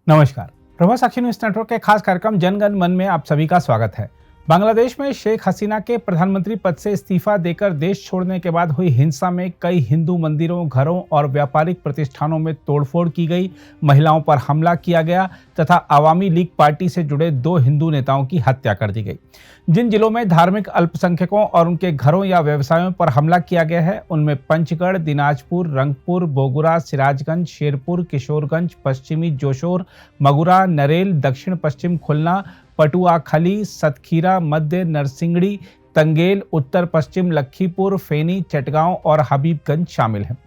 नमस्कार। प्रभा साक्षी news network के खास कार्यक्रम जनगण मन में आप सभी का स्वागत है। बांग्लादेश में शेख हसीना के प्रधानमंत्री पद से इस्तीफा देकर देश छोड़ने के बाद हुई हिंसा में कई हिंदू मंदिरों, घरों और व्यापारिक प्रतिष्ठानों में तोड़फोड़ की गई, महिलाओं पर हमला किया गया तथा आवामी लीग पार्टी से जुड़े 2 हिंदू नेताओं की हत्या कर दी गई। जिन जिलों में धार्मिक अल्पसंख्यकों और उनके घरों या व्यवसायों पर हमला किया गया है उनमें पंचगढ़, दिनाजपुर, रंगपुर, बोगुरा, सिराजगंज, शेरपुर, किशोरगंज, पश्चिमी जोशोर, मगुरा, नरेल, दक्षिण पश्चिम खुलना, पटुआखली, सतखीरा, मध्य नरसिंगड़ी, तंगेल, उत्तर पश्चिम लखीपुर, फेनी, चटगांव और हबीबगंज शामिल हैं।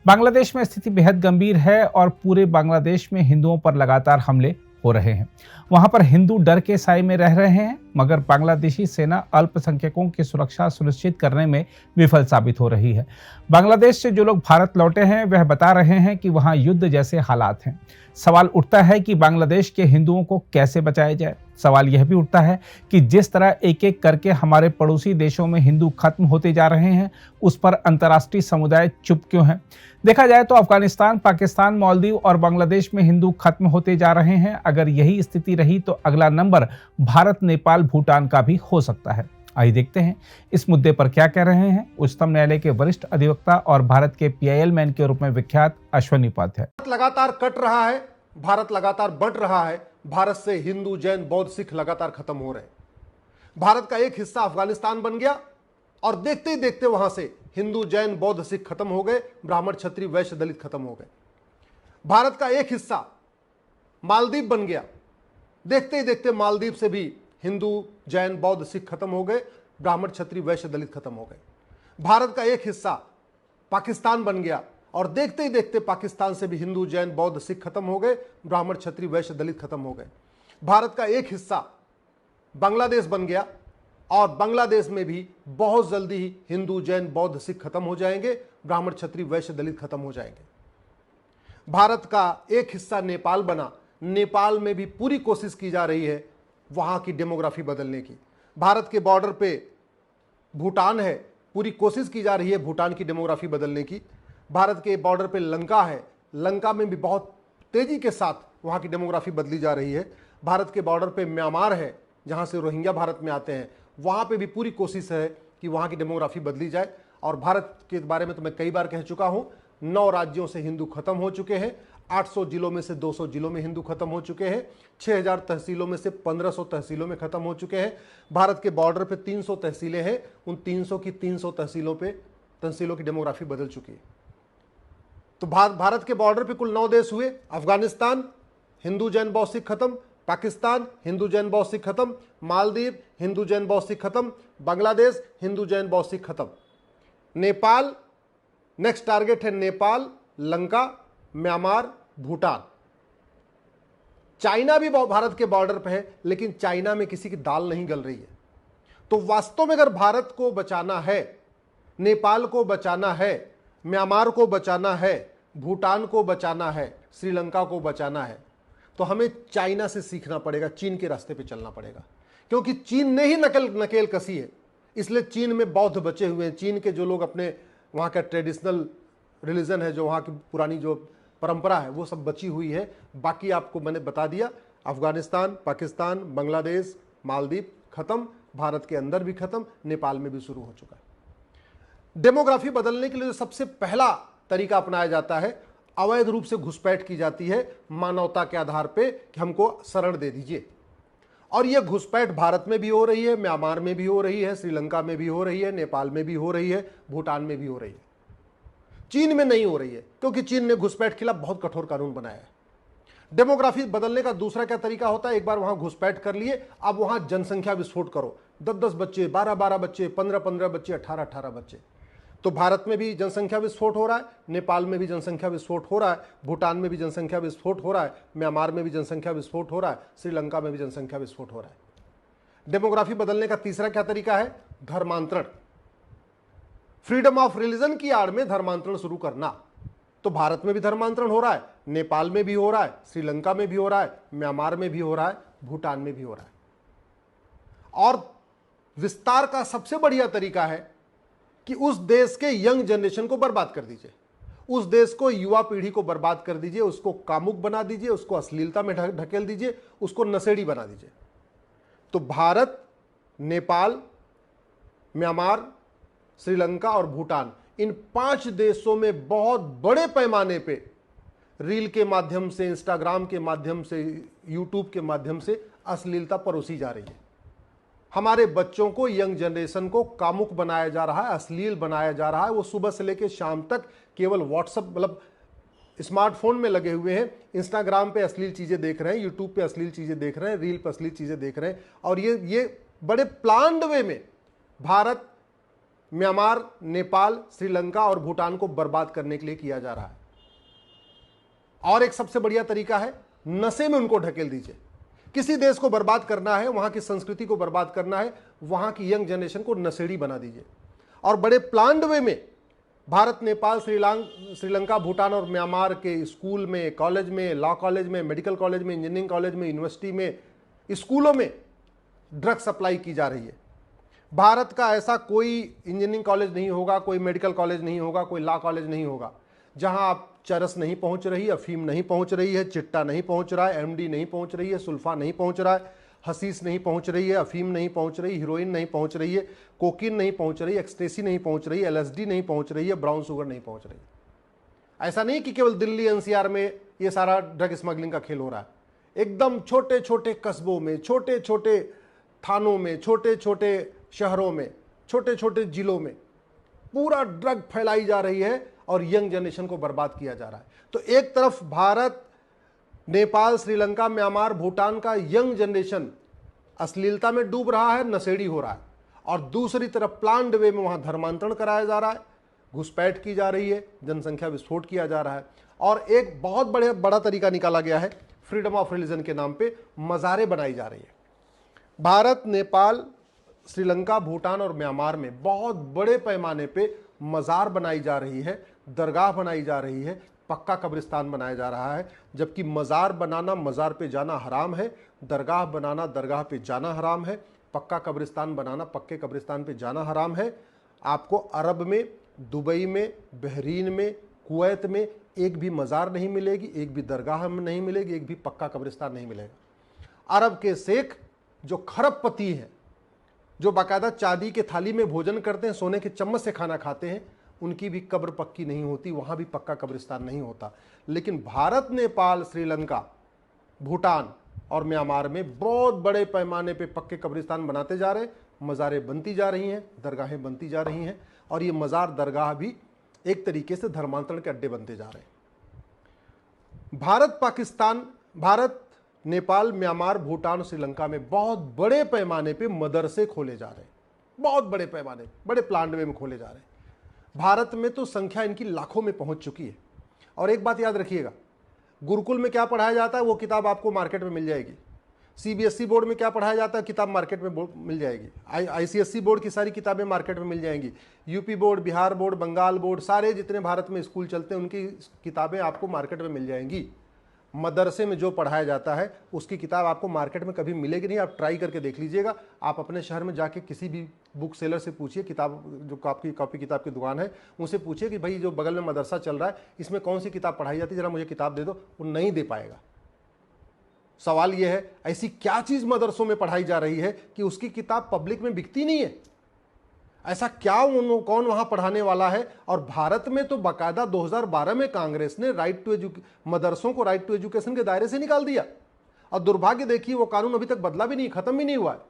बांग्लादेश में स्थिति बेहद गंभीर है और पूरे बांग्लादेश में हिंदुओं पर लगातार हमले हो रहे हैं। वहां पर हिंदू डर के साए में रह रहे हैं, मगर बांग्लादेशी सेना अल्पसंख्यकों की सुरक्षा सुनिश्चित करने में विफल साबित हो रही है। बांग्लादेश से जो लोग भारत लौटे हैं वह बता रहे हैं कि वहां युद्ध जैसे हालात हैं। सवाल उठता है कि बांग्लादेश के हिंदुओं को कैसे बचाया जाए। सवाल यह भी उठता है कि जिस तरह एक एक करके हमारे पड़ोसी देशों में हिंदू खत्म होते जा रहे हैं, उस पर अंतर्राष्ट्रीय समुदाय चुप क्यों है। देखा जाए तो अफगानिस्तान, पाकिस्तान, मालदीव और बांग्लादेश में हिंदू खत्म होते जा रहे हैं। अगर यही स्थिति रही तो अगला नंबर भारत, नेपाल, भूटान का भी हो सकता है। आइए देखते हैं इस मुद्दे पर क्या कह रहे हैं उच्चतम न्यायालय के वरिष्ठ अधिवक्ता और भारत के PIL मैन के रूप में विख्यात अश्वनी उपाध्याय। भारत लगातार कट रहा है, भारत लगातार बढ़ रहा है। भारत से हिंदू, जैन, बौद्ध, सिख लगातार खत्म हो रहे हैं। भारत का एक हिस्सा अफगानिस्तान बन गया और देखते ही देखते वहां से हिंदू, जैन, बौद्ध, सिख खत्म हो गए, ब्राह्मण, क्षत्रिय, वैश्य, दलित खत्म हो गए। भारत का एक हिस्सा मालदीव बन गया, देखते ही देखते मालदीव से भी हिंदू, जैन, बौद्ध, सिख खत्म हो गए, ब्राह्मण, क्षत्रिय, वैश्य, दलित खत्म हो गए। भारत का एक हिस्सा पाकिस्तान बन गया और देखते ही देखते पाकिस्तान से भी हिंदू, जैन, बौद्ध, सिख खत्म हो गए, ब्राह्मण, क्षत्रिय, वैश्य, दलित खत्म हो गए। भारत का एक हिस्सा बांग्लादेश बन गया और बांग्लादेश में भी बहुत जल्दी ही हिंदू, जैन, बौद्ध, सिख खत्म हो जाएंगे, ब्राह्मण, क्षत्रिय, वैश्य, दलित खत्म हो जाएंगे। भारत का एक हिस्सा नेपाल बना, नेपाल में भी पूरी कोशिश की जा रही है वहां की डेमोग्राफी बदलने की। भारत के बॉर्डर पे भूटान है, पूरी कोशिश की जा रही है भूटान की डेमोग्राफी बदलने की। भारत के बॉर्डर पे लंका है, लंका में भी बहुत तेजी के साथ वहां की डेमोग्राफी बदली जा रही है। भारत के बॉर्डर पे म्यांमार है, जहां से रोहिंग्या भारत में आते हैं, वहां पे भी पूरी कोशिश है कि वहां की डेमोग्राफी बदली जाए। और भारत के बारे में तो मैं कई बार कह चुका हूं, 9 राज्यों से हिंदू खत्म हो चुके हैं, 800 जिलों में से 200 जिलों में हिंदू खत्म हो चुके हैं, 6000 तहसीलों में से 1500 तहसीलों में खत्म हो चुके हैं। भारत के बॉर्डर पे 300 तहसीलें हैं, उन 300 की 300 तहसीलों की डेमोग्राफी बदल चुकी है। तो भारत के बॉर्डर पे कुल 9 देश हुए। अफगानिस्तान, हिंदू, जैन, बौद्ध, सिख खत्म। पाकिस्तान, हिंदू, जैन, बौद्ध, सिख खत्म। मालदीव, हिंदू, जैन, बौद्ध, सिख खत्म। बांग्लादेश, हिंदू, जैन, बौद्ध, सिख खत्म। नेपाल, नेक्स्ट टारगेट है नेपाल, लंका, म्यांमार, भूटान। चाइना भी भारत के बॉर्डर पे है, लेकिन चाइना में किसी की दाल नहीं गल रही है। तो वास्तव में अगर भारत को बचाना है, नेपाल को बचाना है, म्यांमार को बचाना है, भूटान को बचाना है, श्रीलंका को बचाना है, तो हमें चाइना से सीखना पड़ेगा, चीन के रास्ते पे चलना पड़ेगा। क्योंकि चीन ने ही नकेल कसी है, इसलिए चीन में बौद्ध बचे हुए हैं। चीन के जो लोग अपने वहाँ का ट्रेडिशनल रिलीजन है, जो वहाँ की पुरानी जो परंपरा है, वो सब बची हुई है। बाकी आपको मैंने बता दिया, अफगानिस्तान, पाकिस्तान, बांग्लादेश, मालदीव खत्म, भारत के अंदर भी खत्म, नेपाल में भी शुरू हो चुका है। डेमोग्राफी बदलने के लिए जो सबसे पहला तरीका अपनाया जाता है, अवैध रूप से घुसपैठ की जाती है मानवता के आधार पे कि हमको शरण दे दीजिए। और यह घुसपैठ भारत में भी हो रही है, म्यांमार में भी हो रही है, श्रीलंका में भी हो रही है, नेपाल में भी हो रही है, भूटान में भी हो रही है। चीन में नहीं हो रही है, क्योंकि चीन ने घुसपैठ के खिलाफ बहुत कठोर कानून बनाया है। डेमोग्राफी बदलने का दूसरा क्या तरीका होता है, एक बार वहां घुसपैठ कर लिए, अब वहां जनसंख्या विस्फोट करो। 10-10 बच्चे, 12-12 बच्चे, 15-15 बच्चे, 18-18 बच्चे। तो भारत में भी जनसंख्या विस्फोट हो रहा है, नेपाल में भी जनसंख्या विस्फोट हो रहा है, भूटान में भी जनसंख्या विस्फोट हो रहा है, म्यांमार में भी जनसंख्या विस्फोट हो रहा है, श्रीलंका में भी जनसंख्या विस्फोट हो रहा है। डेमोग्राफी बदलने का तीसरा क्या तरीका है, धर्मांतरण। फ्रीडम ऑफ रिलीजन की आड़ में धर्मांतरण शुरू करना। तो भारत में भी धर्मांतरण हो रहा है, नेपाल में भी हो रहा है, श्रीलंका में भी हो रहा है, म्यांमार में भी हो रहा है, भूटान में भी हो रहा है। और विस्तार का सबसे बढ़िया तरीका है कि उस देश के यंग जनरेशन को बर्बाद कर दीजिए, उस देश को, युवा पीढ़ी को बर्बाद कर दीजिए, उसको कामुक बना दीजिए, उसको अश्लीलता में ढकेल दीजिए, उसको नशेड़ी बना दीजिए। तो भारत, नेपाल, म्यांमार, श्रीलंका और भूटान, इन 5 देशों में बहुत बड़े पैमाने पे रील के माध्यम से, इंस्टाग्राम के माध्यम से, यूट्यूब के माध्यम से अश्लीलता परोसी जा रही है। हमारे बच्चों को, यंग जनरेशन को कामुक बनाया जा रहा है, अश्लील बनाया जा रहा है। वो सुबह से लेकर शाम तक केवल व्हाट्सएप, मतलब स्मार्टफोन में लगे हुए हैं, इंस्टाग्राम पे अश्लील चीजें देख रहे हैं, यूट्यूब पे अश्लील चीजें देख रहे हैं, रील पे अश्लील चीजें देख रहे हैं। और ये बड़े प्लान्ड वे में भारत, म्यांमार, नेपाल, श्रीलंका और भूटान को बर्बाद करने के लिए किया जा रहा है। और एक सबसे बढ़िया तरीका है, नशे में उनको ढकेल दीजिए। किसी देश को बर्बाद करना है, वहां की संस्कृति को बर्बाद करना है, वहां की यंग जनरेशन को नशेड़ी बना दीजिए। और बड़े प्लान्ड वे में भारत, नेपाल, श्रीलंका, भूटान और म्यांमार के स्कूल में, कॉलेज में, लॉ कॉलेज में, मेडिकल कॉलेज में, इंजीनियरिंग कॉलेज में, यूनिवर्सिटी में, स्कूलों में ड्रग सप्लाई की जा रही है। भारत का ऐसा कोई इंजीनियरिंग कॉलेज नहीं होगा, कोई मेडिकल कॉलेज नहीं होगा, कोई लॉ कॉलेज नहीं होगा जहां आप चरस नहीं पहुंच रही, अफीम नहीं पहुंच रही है, चिट्टा नहीं पहुंच रहा है, एमडी नहीं पहुंच रही है, सुल्फा नहीं पहुंच रहा है, हसीस नहीं पहुंच रही है, अफीम नहीं पहुंच रही, हीरोइन नहीं पहुंच रही है, कोकीन नहीं पहुंच रही, एक्सटेसी नहीं पहुंच रही, एलएसडी नहीं पहुंच रही है, ब्राउन शुगर नहीं पहुंच रही। ऐसा नहीं कि केवल दिल्ली एनसीआर में ये सारा ड्रग स्मगलिंग का खेल हो रहा है। एकदम छोटे छोटे कस्बों में, छोटे छोटे थानों में, छोटे छोटे शहरों में, छोटे छोटे जिलों में पूरा ड्रग फैलाई जा रही है और यंग जनरेशन को बर्बाद किया जा रहा है। तो एक तरफ भारत, नेपाल, श्रीलंका, म्यांमार, भूटान का यंग जनरेशन अश्लीलता में डूब रहा है, नशेड़ी हो रहा है, और दूसरी तरफ प्लान्ड वे में वहां धर्मांतरण कराया जा रहा है, घुसपैठ की जा रही है, जनसंख्या विस्फोट किया जा रहा है। और एक बहुत बड़ा तरीका निकाला गया है, फ्रीडम ऑफ रिलीजन के नाम पे मज़ारें बनाई जा रही है। भारत, नेपाल, श्रीलंका, भूटान और म्यांमार में बहुत बड़े पैमाने पे मज़ार बनाई जा रही है, दरगाह बनाई जा रही है, पक्का कब्रिस्तान बनाया जा रहा है। जबकि मज़ार बनाना मज़ार पे जाना हराम है, दरगाह बनाना दरगाह पे जाना हराम है, पक्का कब्रिस्तान बनाना पक्के कब्रिस्तान पे जाना हराम है। आपको अरब में, दुबई में, बहरीन में, कुवैत में एक भी मज़ार नहीं मिलेगी, एक भी दरगाह में नहीं मिलेगी, एक भी पक्का कब्रिस्तान नहीं मिलेगा। अरब के शेख जो खरबपति हैं, जो बाकायदा चांदी के थाली में भोजन करते हैं, सोने के चम्मच से खाना खाते हैं, उनकी भी कब्र पक्की नहीं होती, वहां भी पक्का कब्रिस्तान नहीं होता। लेकिन भारत, नेपाल, श्रीलंका, भूटान और म्यांमार में बहुत बड़े पैमाने पे पक्के कब्रिस्तान बनाते जा रहे हैं, मज़ारें बनती जा रही हैं, दरगाहें बनती जा रही हैं, और ये मज़ार दरगाह भी एक तरीके से धर्मांतरण के अड्डे बनते जा रहे हैं। भारत, नेपाल, म्यांमार, भूटान, श्रीलंका में बहुत बड़े पैमाने पे मदरसे खोले जा रहे हैं, बहुत बड़े पैमाने, बड़े प्लान वे में खोले जा रहे हैं। भारत में तो संख्या इनकी लाखों में पहुंच चुकी है। और एक बात याद रखिएगा, गुरुकुल में क्या पढ़ाया जाता है वो किताब आपको मार्केट में मिल जाएगी। सीबीएसई बोर्ड में क्या पढ़ाया जाता है, किताब मार्केट में मिल जाएगी। आईसीएसई बोर्ड की सारी किताबें मार्केट में मिल जाएंगी। UP board, Bihar board, Bengal board, सारे जितने भारत में स्कूल चलते हैं उनकी किताबें आपको मार्केट में मिल जाएंगी। मदरसे में जो पढ़ाया जाता है उसकी किताब आपको मार्केट में कभी मिलेगी नहीं। आप ट्राई करके देख लीजिएगा। आप अपने शहर में जाके किसी भी बुक सेलर से पूछिए, किताब जो कॉपी किताब की दुकान है, उनसे पूछिए कि भाई जो बगल में मदरसा चल रहा है इसमें कौन सी किताब पढ़ाई जाती है, जरा मुझे किताब दे दो। वो नहीं दे पाएगा। सवाल यह है, ऐसी क्या चीज मदरसों में पढ़ाई जा रही है कि उसकी किताब पब्लिक में बिकती नहीं है? ऐसा क्या कौन वहां पढ़ाने वाला है? और भारत में तो बाकायदा 2012 में कांग्रेस ने मदरसों को राइट टू एजुकेशन के दायरे से निकाल दिया। और दुर्भाग्य देखिए, वो कानून अभी तक बदला भी नहीं, खत्म भी नहीं हुआ है।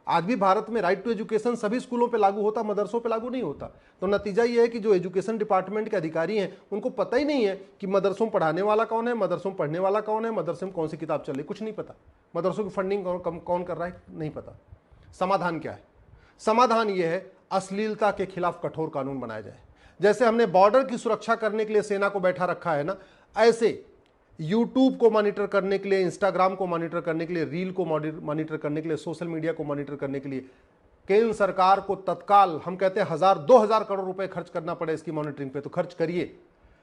आज भी भारत में राइट टू एजुकेशन सभी स्कूलों पे लागू होता, मदरसों पे लागू नहीं होता। तो नतीजा ये है कि जो एजुकेशन डिपार्टमेंट के अधिकारी हैं उनको पता ही नहीं है कि मदरसों में पढ़ाने वाला कौन है, मदरसों में पढ़ने वाला कौन है, मदरसे में कौन सी किताब चल रही, कुछ नहीं पता। मदरसों की फंडिंग कौन कर रहा है, नहीं पता। समाधान क्या है? समाधान यह है, अश्लीलता के खिलाफ कठोर कानून बनाया जाए। जैसे हमने बॉर्डर की सुरक्षा करने के लिए सेना को बैठा रखा है ना, ऐसे यूट्यूब को मॉनिटर करने के लिए, इंस्टाग्राम को मॉनिटर करने के लिए, रील को मॉनिटर करने के लिए, सोशल मीडिया को मॉनिटर करने के लिए केंद्र सरकार को तत्काल, हम कहते हैं 1000-2000 करोड़ रुपए खर्च करना पड़े इसकी मॉनिटरिंग पे, तो खर्च करिए,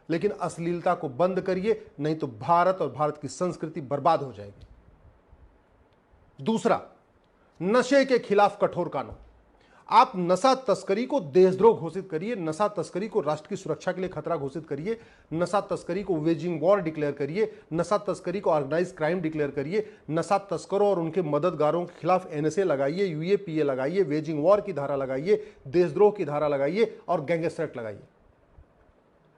लेकिन अश्लीलता को बंद करिए, नहीं तो भारत और भारत की संस्कृति बर्बाद हो जाएगी। दूसरा, नशे के खिलाफ कठोर कानून। आप नशा तस्करी को देशद्रोह घोषित करिए, नशा तस्करी को राष्ट्र की सुरक्षा के लिए खतरा घोषित करिए, नशा तस्करी को वेजिंग वॉर डिक्लेयर करिए, नशा तस्करी को ऑर्गेनाइज क्राइम डिक्लेयर करिए, नशा तस्करों और उनके मददगारों के खिलाफ एनएसए लगाइए, यूएपीए लगाइए, वेजिंग वॉर की धारा लगाइए, देशद्रोह की धारा लगाइए और गैंगस्टर एक्ट लगाइए।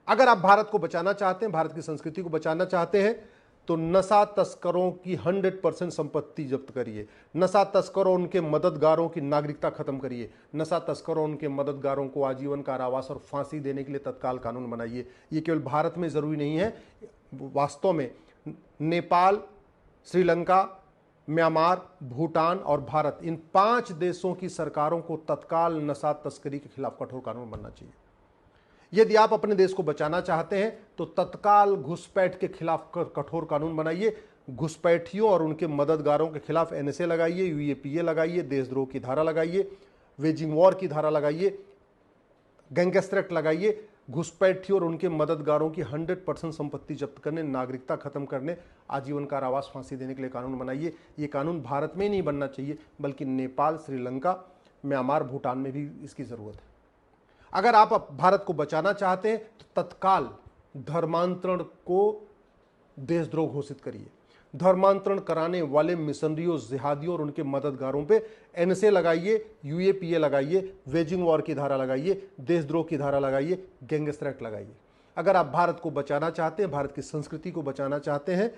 अगर आप भारत को बचाना चाहते हैं, भारत की संस्कृति को बचाना चाहते हैं, तो नशा तस्करों की 100% संपत्ति जब्त करिए, नशा तस्करों उनके मददगारों की नागरिकता खत्म करिए, नशा तस्करों उनके मददगारों को आजीवन कारावास और फांसी देने के लिए तत्काल कानून बनाइए। ये केवल भारत में जरूरी नहीं है, वास्तव में नेपाल, श्रीलंका, म्यांमार, भूटान और भारत, इन 5 देशों की सरकारों को तत्काल नशा तस्करी के खिलाफ कठोर कानून बनना चाहिए। यदि आप अपने देश को बचाना चाहते हैं तो तत्काल घुसपैठ के खिलाफ कठोर कानून बनाइए, घुसपैठियों और उनके मददगारों के खिलाफ एनएसए लगाइए, यूएपीए लगाइए, देशद्रोह की धारा लगाइए, वेजिंग वॉर की धारा लगाइए, गैंगस्टर एक्ट लगाइए, घुसपैठियों और उनके मददगारों की 100% संपत्ति जब्त करने, नागरिकता खत्म करने, आजीवन कारावास, फांसी देने के लिए कानून बनाइए। ये कानून भारत में ही नहीं बनना चाहिए, बल्कि नेपाल, श्रीलंका, म्यांमार, भूटान में भी इसकी जरूरत है। अगर आप भारत को बचाना चाहते हैं तो तत्काल धर्मांतरण को देशद्रोह घोषित करिए, धर्मांतरण कराने वाले मिशनरियों, जिहादियों और उनके मददगारों पे एनएसए लगाइए, यूएपीए लगाइए, वेजिंग वॉर की धारा लगाइए, देशद्रोह की धारा लगाइए, गैंगस्टर एक्ट लगाइए। अगर आप भारत को बचाना चाहते हैं, भारत की संस्कृति को बचाना चाहते हैं,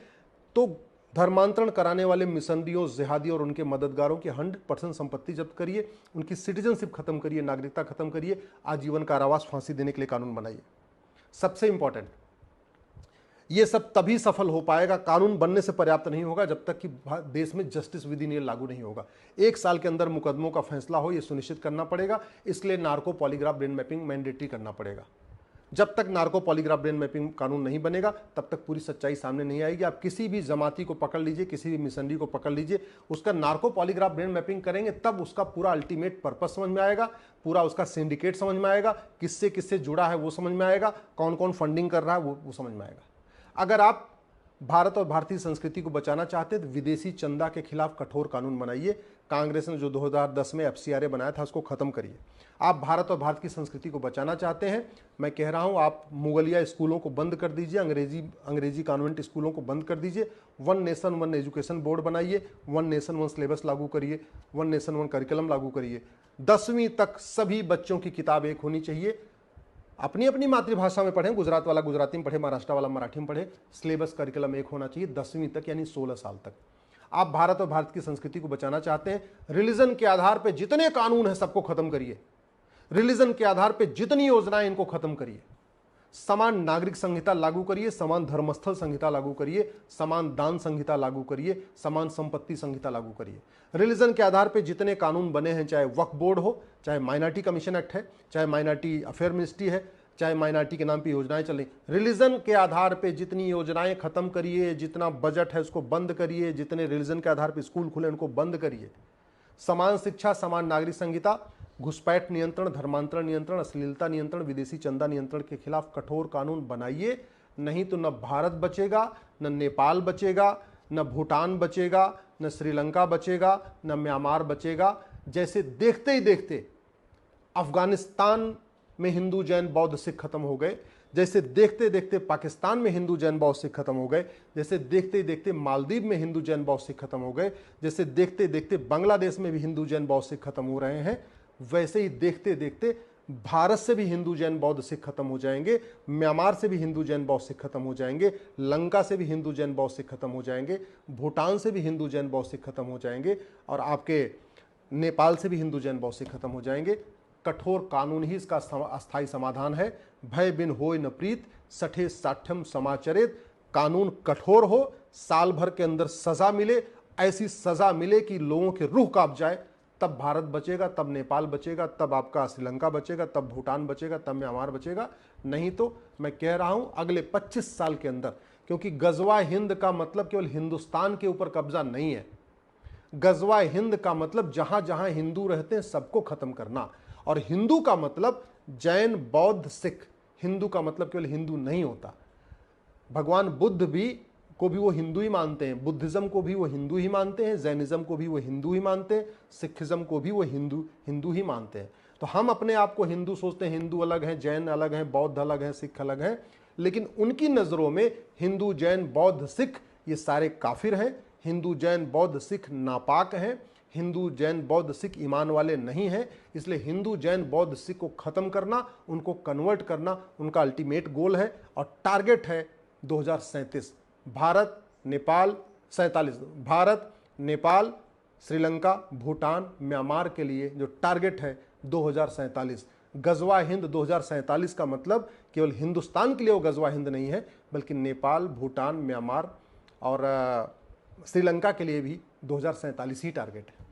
तो धर्मांतरण कराने वाले मिशनरियों, जिहादियों और उनके मददगारों की 100% संपत्ति जब्त करिए, उनकी सिटीजनशिप खत्म करिए, नागरिकता खत्म करिए, आजीवन कारावास, फांसी देने के लिए कानून बनाइए। सबसे इंपॉर्टेंट, ये सब तभी सफल हो पाएगा, कानून बनने से पर्याप्त नहीं होगा जब तक कि देश में जस्टिस विद इन ईयर लागू नहीं होगा। 1 साल के अंदर मुकदमों का फैसला हो, यह सुनिश्चित करना पड़ेगा। इसलिए narco polygraph brain mapping mandatory करना पड़ेगा। जब तक नार्को पॉलीग्राफ ब्रेन मैपिंग कानून नहीं बनेगा, तब तक पूरी सच्चाई सामने नहीं आएगी। आप किसी भी जमाती को पकड़ लीजिए, किसी भी मिशनरी को पकड़ लीजिए, उसका नार्को पॉलीग्राफ ब्रेन मैपिंग करेंगे, तब उसका पूरा अल्टीमेट पर्पस समझ में आएगा, पूरा उसका सिंडिकेट समझ में आएगा, किससे किससे जुड़ा है वो समझ में आएगा, कौन कौन फंडिंग कर रहा है वो समझ में आएगा। अगर आप भारत और भारतीय संस्कृति को बचाना चाहते हैं तो विदेशी चंदा के खिलाफ कठोर कानून बनाइए। कांग्रेस ने जो 2010 में एफसीआरए बनाया था, उसको खत्म करिए। आप भारत और भारत की संस्कृति को बचाना चाहते हैं, मैं कह रहा हूं, आप मुगलिया स्कूलों को बंद कर दीजिए, अंग्रेजी कॉन्वेंट स्कूलों को बंद कर दीजिए, 1 नेशन 1 एजुकेशन बोर्ड बनाइए, 1 नेशन 1 सिलेबस लागू करिए, 1 नेशन 1 करिकुलम लागू करिए। 10वीं तक सभी बच्चों की किताब एक होनी चाहिए। अपनी अपनी मातृभाषा में पढ़ें, गुजरात वाला गुजराती में पढ़े, महाराष्ट्र वाला मराठी में पढ़े, सिलेबस करिकुलम एक होना चाहिए 10वीं तक, यानी 16 साल तक। आप भारत और भारत की संस्कृति को बचाना चाहते हैं, रिलीजन के आधार पर जितने कानून हैं सबको खत्म करिए, रिलीजन के आधार पर जितनी योजनाएं इनको खत्म करिए। समान नागरिक संहिता लागू करिए, समान धर्मस्थल संहिता लागू करिए, समान दान संहिता लागू करिए, समान संपत्ति संहिता लागू करिए। रिलीजन के आधार पर जितने कानून बने हैं, चाहे वक्फ बोर्ड हो, चाहे माइनॉरिटी कमीशन एक्ट है, चाहे माइनॉरिटी अफेयर मिनिस्ट्री है, चाहे माइनॉरिटी के नाम पे योजनाएं चल रही, रिलीजन के आधार पे जितनी योजनाएं खत्म करिए, जितना बजट है उसको बंद करिए, जितने रिलीजन के आधार पे स्कूल खुले उनको बंद करिए। समान शिक्षा, समान नागरिक संहिता, घुसपैठ नियंत्रण, धर्मांतरण नियंत्रण, अश्लीलता नियंत्रण, विदेशी चंदा नियंत्रण के खिलाफ कठोर कानून बनाइए। नहीं तो न भारत बचेगा, न नेपाल बचेगा, न भूटान बचेगा, न श्रीलंका बचेगा, न म्यांमार बचेगा। जैसे देखते ही देखते अफगानिस्तान में हिंदू, जैन, बौद्ध, सिख खत्म हो गए, जैसे देखते देखते पाकिस्तान में हिंदू, जैन, बौद्ध, सिख खत्म हो गए, जैसे देखते देखते मालदीव में हिंदू, जैन, बौद्ध, सिख खत्म हो गए, जैसे देखते देखते बांग्लादेश में भी हिंदू, जैन, बौद्ध, सिख खत्म हो रहे हैं, वैसे ही देखते देखते भारत से भी हिंदू, जैन, बौद्ध, सिख खत्म हो जाएंगे, म्यांमार से भी हिंदू, जैन, बौद्ध, सिख खत्म हो जाएंगे, लंका से भी हिंदू, जैन, बौद्ध, सिख खत्म हो जाएंगे, भूटान से भी हिंदू, जैन, बौद्ध, सिख खत्म हो जाएंगे, और आपके नेपाल से भी हिंदू, जैन, बौद्ध, सिख खत्म हो जाएंगे। कठोर कानून ही इसका अस्थायी समाधान है। भय बिन होय न प्रीत, सठे साठ्यम समाचरित। कानून कठोर हो, साल भर के अंदर सजा मिले, ऐसी सजा मिले कि लोगों के रूह कांप जाए, तब भारत बचेगा, तब नेपाल बचेगा, तब आपका श्रीलंका बचेगा, तब भूटान बचेगा, तब म्यांमार बचेगा। नहीं तो मैं कह रहा हूं अगले 25 साल के अंदर, क्योंकि गजवा हिंद का मतलब केवल हिंदुस्तान के ऊपर कब्जा नहीं है, गजवा हिंद का मतलब जहां जहां हिंदू रहते हैं सबको खत्म करना। और हिंदू का मतलब जैन, बौद्ध, सिख। हिंदू का मतलब केवल हिंदू नहीं होता। भगवान बुद्ध भी को भी वो हिंदू ही मानते हैं, बुद्धिज्म को भी वो हिंदू ही मानते हैं, जैनिज्म को भी वो हिंदू ही मानते हैं, सिखिज्म को भी वो हिंदू ही मानते हैं। तो हम अपने आप को हिंदू सोचते हैं, हिंदू अलग हैं, जैन अलग हैं, बौद्ध अलग हैं, सिख अलग हैं, लेकिन उनकी नज़रों में हिंदू, जैन, बौद्ध, सिख ये सारे काफिर हैं। हिंदू, जैन, बौद्ध, सिख नापाक हैं। हिंदू, जैन, बौद्ध, सिख ईमान वाले नहीं हैं। इसलिए हिंदू, जैन, बौद्ध, सिख को ख़त्म करना, उनको कन्वर्ट करना उनका अल्टीमेट गोल है और टारगेट है 2037। भारत, नेपाल 47, भारत, नेपाल, श्रीलंका, भूटान, म्यांमार के लिए जो टारगेट है 2047। गजवा हिंद 2047 का मतलब केवल हिंदुस्तान के लिए वो गजवा हिंद नहीं है, बल्कि नेपाल, भूटान, म्यांमार और श्रीलंका के लिए भी 2047 ही टारगेट है।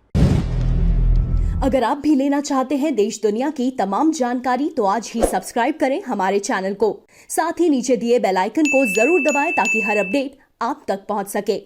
अगर आप भी लेना चाहते हैं देश दुनिया की तमाम जानकारी तो आज ही सब्सक्राइब करें हमारे चैनल को। साथ ही नीचे दिए बेल आइकन को जरूर दबाएं ताकि हर अपडेट आप तक पहुंच सके।